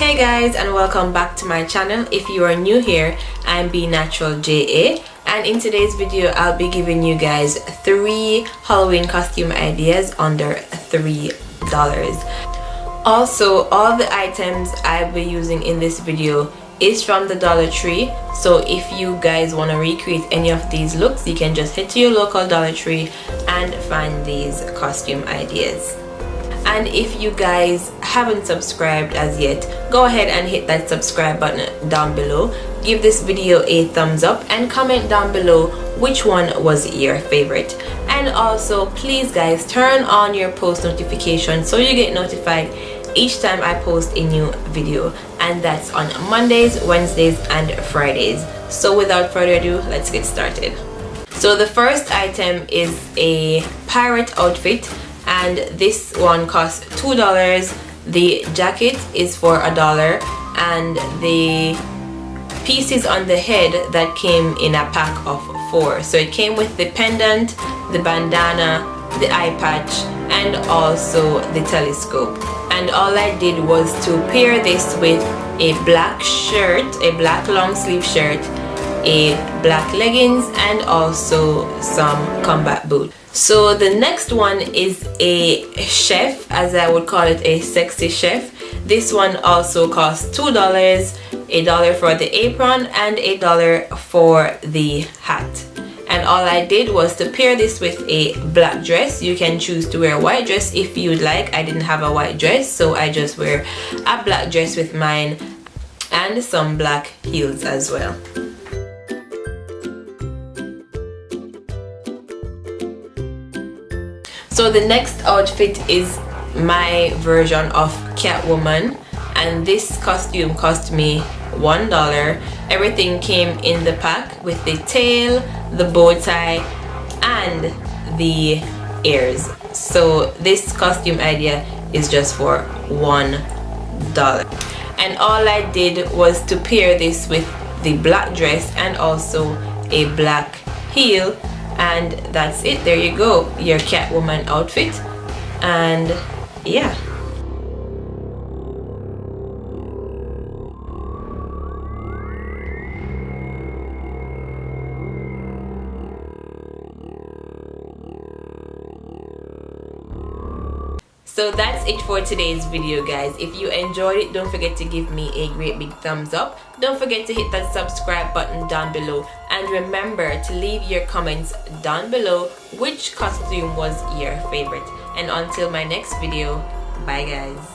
Hey guys, and welcome back to my channel. If you are new here, I'm Be Natural JA, and in today's video I'll be giving you guys 3 Halloween costume ideas under $3. Also, all the items I'll be using in this video is from the Dollar Tree, so if you guys want to recreate any of these looks, you can just head to your local Dollar Tree and find these costume ideas. And if you guys haven't subscribed as yet, go ahead and hit that subscribe button down below. Give this video a thumbs up and comment down below which one was your favorite. And also, please guys, turn on your post notifications so you get notified each time I post a new video, and that's on Mondays, Wednesdays and Fridays. So without further ado, let's get started. So the first item is a pirate outfit, and this one costs $2. The jacket is for $1, and the pieces on the head that came in a pack of 4. So it came with the pendant, the bandana, the eye patch, and also the telescope. And all I did was to pair this with a black shirt, a black long sleeve shirt, a black leggings, and also some combat boots. So the next one is a chef, as I would call it, a sexy chef. This one also costs $2, $1 for the apron and $1 for the hat. And all I did was to pair this with a black dress. You can choose to wear a white dress if you'd like. I didn't have a white dress, so I just wear a black dress with mine and some black heels as well. So the next outfit is my version of Catwoman, and this costume cost me $1. Everything came in the pack with the tail, the bow tie, and the ears. So this costume idea is just for $1. And all I did was to pair this with the black dress and also a black heel, and that's it. There you go, your Catwoman outfit. And yeah. So that's it for today's video, guys. If you enjoyed it, don't forget to give me a great big thumbs up. Don't forget to hit that subscribe button down below, and remember to leave your comments down below which costume was your favorite. And until my next video, bye guys.